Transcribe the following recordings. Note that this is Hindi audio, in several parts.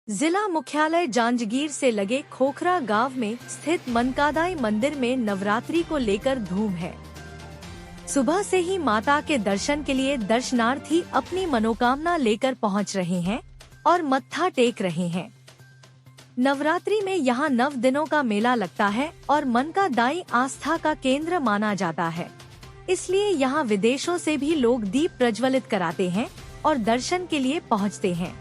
जिला मुख्यालय जांजगीर से लगे खोखरा गांव में स्थित मनकादाई मंदिर में नवरात्रि को लेकर धूम है। सुबह से ही माता के दर्शन के लिए दर्शनार्थी अपनी मनोकामना लेकर पहुंच रहे हैं और मत्था टेक रहे हैं। नवरात्रि में यहां 9 दिनों का मेला लगता है और मनकादाई आस्था का केंद्र माना जाता है। इसलिए यहां विदेशों से भी लोग दीप प्रज्वलित कराते हैं और दर्शन के लिए पहुंचते हैं।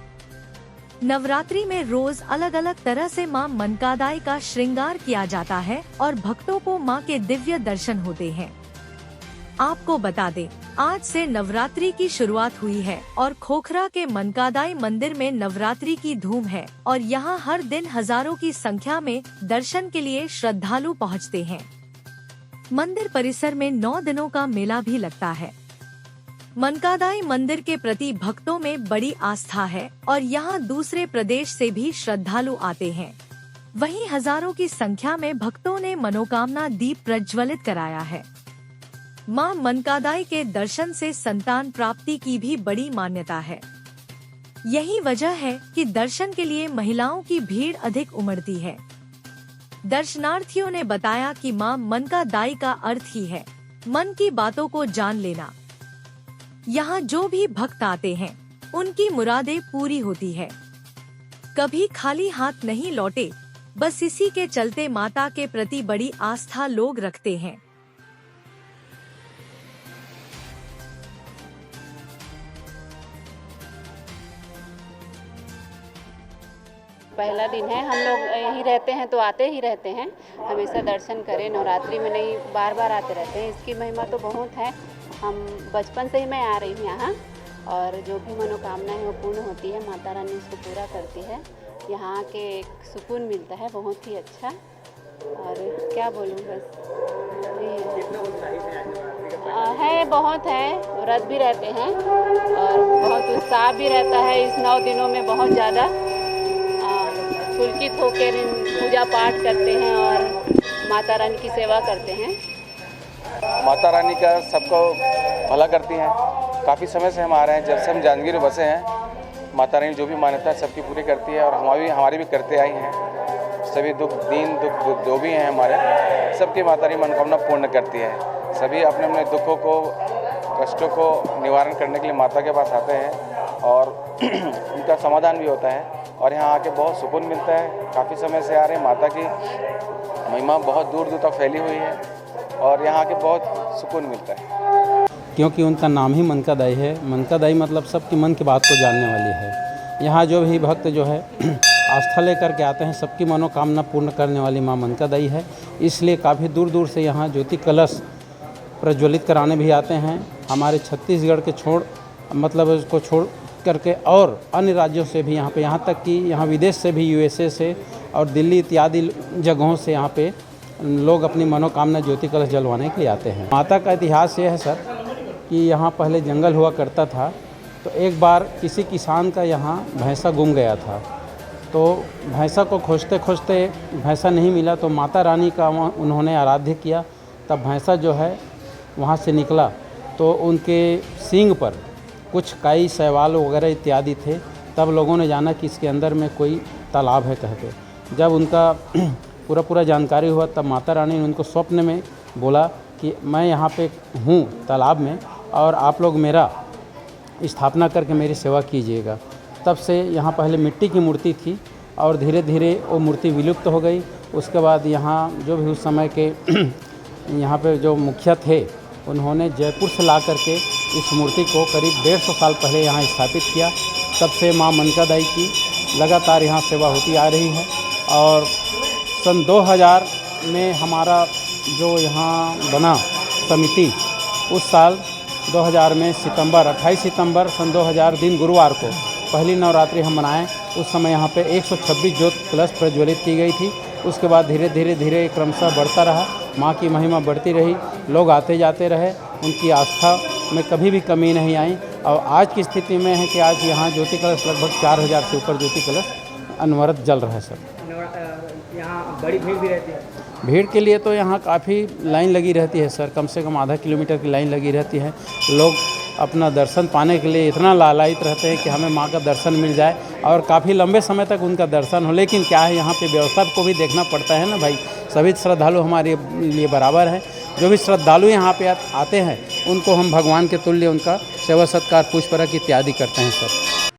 नवरात्रि में रोज अलग अलग तरह से मां मनकादाई का श्रृंगार किया जाता है और भक्तों को मां के दिव्य दर्शन होते हैं। आपको बता दें, आज से नवरात्रि की शुरुआत हुई है और खोखरा के मनकादाई मंदिर में नवरात्रि की धूम है और यहां हर दिन हजारों की संख्या में दर्शन के लिए श्रद्धालु पहुंचते हैं। मंदिर परिसर में 9 दिनों का मेला भी लगता है। मनकादाई मंदिर के प्रति भक्तों में बड़ी आस्था है और यहाँ दूसरे प्रदेश से भी श्रद्धालु आते हैं। वहीं हजारों की संख्या में भक्तों ने मनोकामना दीप प्रज्वलित कराया है। मां मनकादाई के दर्शन से संतान प्राप्ति की भी बड़ी मान्यता है। यही वजह है कि दर्शन के लिए महिलाओं की भीड़ अधिक उमड़ती है। दर्शनार्थियों ने बताया कि मां मनकादाई का अर्थ ही है मन की बातों को जान लेना। यहाँ जो भी भक्त आते हैं उनकी मुरादें पूरी होती है। कभी खाली हाथ नहीं लौटे। बस इसी के चलते माता के प्रति बड़ी आस्था लोग रखते हैं। पहला दिन है, हम लोग यहीं रहते हैं तो आते ही रहते हैं, हमेशा दर्शन करें। नवरात्रि में नहीं, बार बार आते रहते हैं। इसकी महिमा तो बहुत है। हम बचपन से ही मैं आ रही हूँ यहाँ और जो भी मनोकामना है वो पूर्ण होती है। माता रानी उसको पूरा करती है। यहाँ के एक सुकून मिलता है, बहुत ही अच्छा। और क्या बोलूँ, बस है, बहुत है। व्रत भी रहते हैं और बहुत उत्साह भी रहता है। इस 9 दिनों में बहुत ज़्यादा पुलकित होकर पूजा पाठ करते हैं और माता रानी की सेवा करते हैं। माता रानी का सबको भला करती हैं। काफ़ी समय से हम आ रहे हैं, जब से हम जांजगीर बसे हैं। माता रानी जो भी मान्यता है सबकी पूरी करती है और हमारी भी करते आई हैं। सभी दुख जो भी हैं हमारे, सबकी माता रानी मनोकामना पूर्ण करती है। सभी अपने अपने दुखों को, कष्टों को निवारण करने के लिए माता के पास आते हैं और उनका समाधान भी होता है और यहाँ आके बहुत सुकून मिलता है। काफ़ी समय से आ रहे हैं। माता की महिमा बहुत दूर दूर तक फैली हुई है और यहाँ आके बहुत सुकून मिलता है। क्योंकि उनका नाम ही मनकादाई है। मनकादाई मतलब सबकी मन की बात को जानने वाली है। यहाँ जो भी भक्त जो है आस्था लेकर के आते हैं, सबकी मनोकामना पूर्ण करने वाली माँ मनकादाई है। इसलिए काफ़ी दूर दूर से यहाँ ज्योति कलश प्रज्वलित कराने भी आते हैं। हमारे छत्तीसगढ़ के उसको छोड़ करके और अन्य राज्यों से भी यहाँ तक कि यहाँ विदेश से भी, यूएसए से और दिल्ली इत्यादि जगहों से यहाँ पे लोग अपनी मनोकामना ज्योति कलश जलवाने के लिए आते हैं। माता का इतिहास ये है सर कि यहाँ पहले जंगल हुआ करता था, तो एक बार किसी किसान का यहाँ भैंसा गुम गया था। तो भैंसा को खोजते खोजते भैंसा नहीं मिला, तो माता रानी का उन्होंने आराध्य किया। तब भैंसा जो है वहाँ से निकला तो उनके सींग पर कुछ काई, शैवाल वगैरह इत्यादि थे। तब लोगों ने जाना कि इसके अंदर में कोई तालाब है कहके। जब उनका पूरा जानकारी हुआ तब माता रानी ने उनको स्वप्न में बोला कि मैं यहाँ पे हूँ तालाब में और आप लोग मेरा स्थापना करके मेरी सेवा कीजिएगा। तब से यहाँ पहले मिट्टी की मूर्ति थी और धीरे धीरे वो मूर्ति विलुप्त हो गई। उसके बाद यहाँ जो भी उस समय के यहाँ पे जो मुखिया थे, उन्होंने जयपुर से ला करके इस मूर्ति को करीब 150 साल पहले यहाँ स्थापित किया। तब से माँ मनकादाई की लगातार यहाँ सेवा होती आ रही है। और सन 2000 में हमारा जो यहाँ बना समिति, उस साल 2000 में 28 सितंबर सन 2000 दिन गुरुवार को पहली नवरात्रि हम मनाएं। उस समय यहाँ पे 126 ज्योत कलश प्रज्वलित की गई थी। उसके बाद धीरे धीरे क्रमशः बढ़ता रहा। माँ की महिमा बढ़ती रही, लोग आते जाते रहे, उनकी आस्था में कभी भी कमी नहीं आई। और आज की स्थिति में है कि आज यहाँ ज्योति कलश लगभग 4000 से ऊपर ज्योति कलश अनवरत जल रहा है सर। यहाँ बड़ी भीड़ भी रहती है। भीड़ के लिए तो यहाँ काफ़ी लाइन लगी रहती है सर, कम से कम आधा किलोमीटर की लाइन लगी रहती है। लोग अपना दर्शन पाने के लिए इतना लालायित रहते हैं कि हमें माँ का दर्शन मिल जाए और काफ़ी लंबे समय तक उनका दर्शन हो। लेकिन क्या है, यहाँ पे व्यवस्था को भी देखना पड़ता है ना भाई। सभी श्रद्धालु हमारे लिए बराबर हैं। जो भी श्रद्धालु यहाँ पे आते हैं उनको हम भगवान के तुल्य उनका सेवा सत्कार पुष्प रख इत्यादि करते हैं सर।